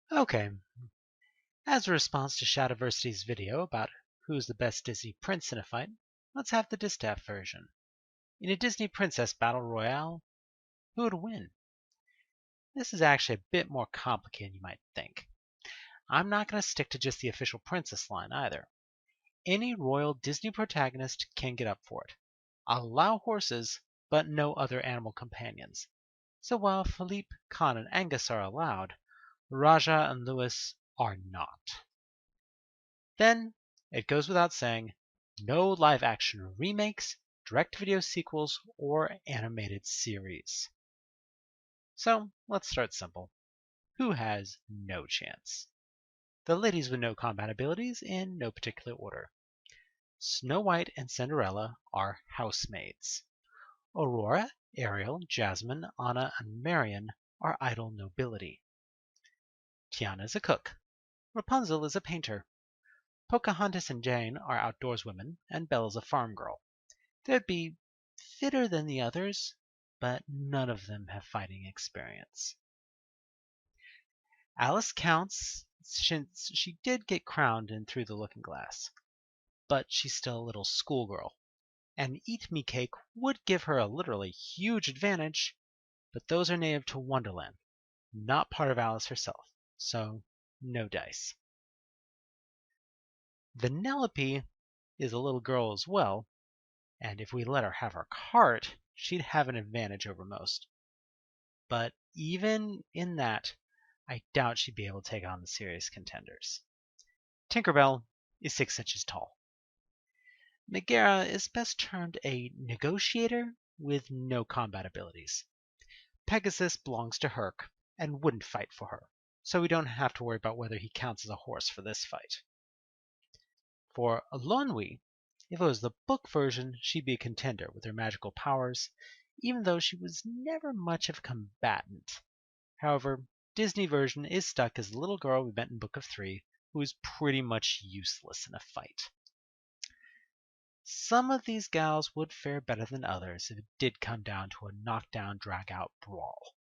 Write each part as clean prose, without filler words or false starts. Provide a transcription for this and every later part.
Okay, as a response to Shadowversity's video about who's the best Disney prince in a fight, let's have the Distaff version. In a Disney Princess Battle Royale, who would win? This is actually a bit more complicated than you might think. I'm not going to stick to just the official princess line either. Any royal Disney protagonist can get up for it. I'll allow horses, but no other animal companions. So while Philippe, Khan, and Angus are allowed, Raja and Louis are not. Then, it goes without saying, no live-action remakes, direct-to-video sequels, or animated series. So, let's start simple. Who has no chance? The ladies with no combat abilities in no particular order. Snow White and Cinderella are housemaids. Aurora, Ariel, Jasmine, Anna, and Marion are idle nobility. Tiana is a cook. Rapunzel is a painter. Pocahontas and Jane are outdoors women, and Belle is a farm girl. They'd be fitter than the others, but none of them have fighting experience. Alice counts since she did get crowned in Through the Looking Glass, but she's still a little schoolgirl. And Eat Me Cake would give her a literally huge advantage, but those are native to Wonderland, not part of Alice herself, so no dice. Vanellope is a little girl as well, and if we let her have her cart, she'd have an advantage over most. But even in that, I doubt she'd be able to take on the serious contenders. Tinkerbell is 6 inches tall. Megara is best termed a negotiator with no combat abilities. Pegasus belongs to Herc and wouldn't fight for her, so we don't have to worry about whether he counts as a horse for this fight. For Eilonwy, if it was the book version, she'd be a contender with her magical powers, even though she was never much of a combatant. However, Disney version is stuck as the little girl we met in Book of Three, who is pretty much useless in a fight. Some of these gals would fare better than others if it did come down to a knockdown, drag-out brawl,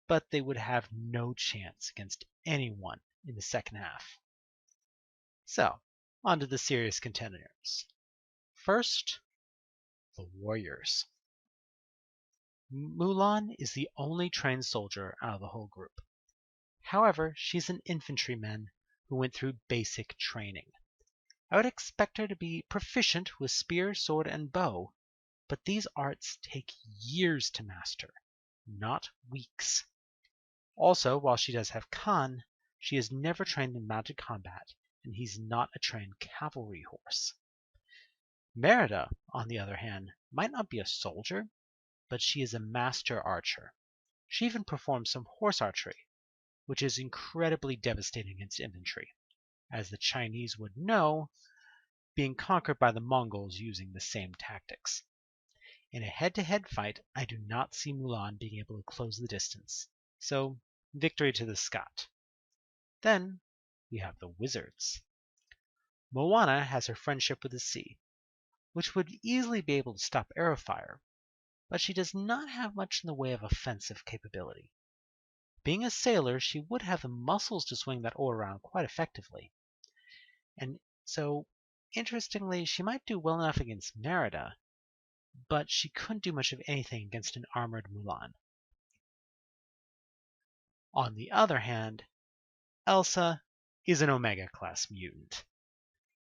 but they would have no chance against anyone in the second half. So, on to the serious contenders. First, the warriors. Mulan is the only trained soldier out of the whole group. However, she's an infantryman who went through basic training. I would expect her to be proficient with spear, sword, and bow, but these arts take years to master, not weeks. Also, while she does have Khan, she is never trained in mounted combat, and he's not a trained cavalry horse. Merida, on the other hand, might not be a soldier, but she is a master archer. She even performs some horse archery, which is incredibly devastating against infantry, as the Chinese would know, being conquered by the Mongols using the same tactics. In a head-to-head fight, I do not see Mulan being able to close the distance, so victory to the Scot. Then we have the wizards. Moana has her friendship with the sea, which would easily be able to stop arrow fire, but she does not have much in the way of offensive capability. Being a sailor, she would have the muscles to swing that oar around quite effectively. And so, interestingly, she might do well enough against Merida, but she couldn't do much of anything against an armored Mulan. On the other hand, Elsa is an Omega-class mutant.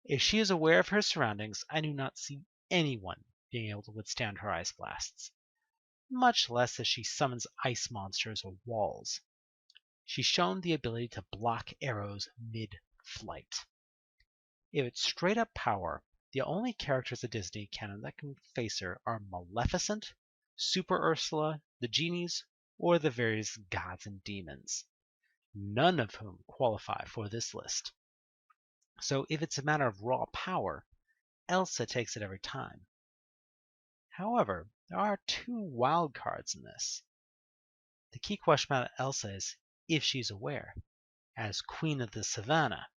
If she is aware of her surroundings, I do not see anyone being able to withstand her ice blasts, much less as she summons ice monsters or walls. She's shown the ability to block arrows mid-flight. If it's straight-up power, the only characters of Disney canon that can face her are Maleficent, Super Ursula, the genies, or the various gods and demons, none of whom qualify for this list. So if it's a matter of raw power, Elsa takes it every time. However, there are two wild cards in this. The key question about Elsa is if she's aware. As Queen of the Savannah,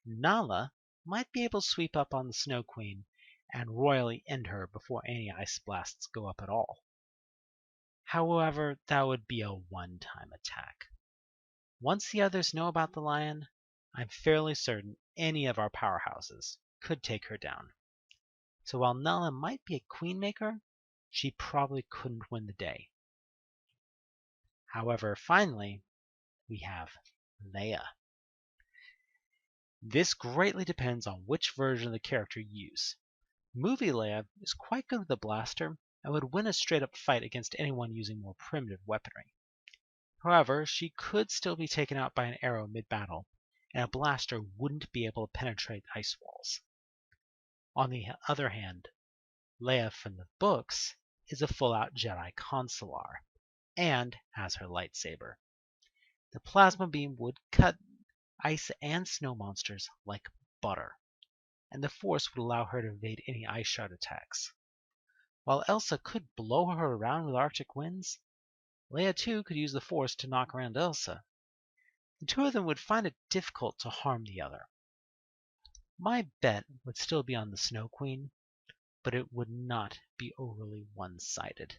Nala might be able to sweep up on the Snow Queen and royally end her before any ice blasts go up at all. However, that would be a one-time attack. Once the others know about the lion, I'm fairly certain any of our powerhouses could take her down. So while Nala might be a queenmaker, she probably couldn't win the day. However, finally, we have Leia. This greatly depends on which version of the character you use. Movie Leia is quite good with a blaster and would win a straight-up fight against anyone using more primitive weaponry. However, she could still be taken out by an arrow mid-battle, and a blaster wouldn't be able to penetrate ice walls. On the other hand, Leia from the books is a full-out Jedi consular, and has her lightsaber. The plasma beam would cut ice and snow monsters like butter, and the Force would allow her to evade any ice shard attacks. While Elsa could blow her around with Arctic winds, Leia too could use the Force to knock around Elsa. The two of them would find it difficult to harm the other. My bet would still be on the Snow Queen, but it would not be overly one-sided.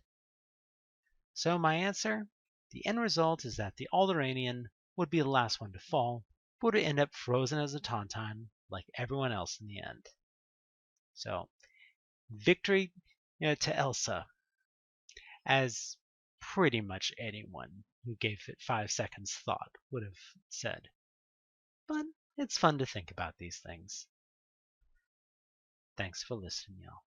So my answer, the end result is that the Alderaanian would be the last one to fall, but would end up frozen as a tauntaun like everyone else in the end. So, victory to Elsa, as pretty much anyone who gave it 5 seconds thought would have said. But it's fun to think about these things. Thanks for listening, y'all.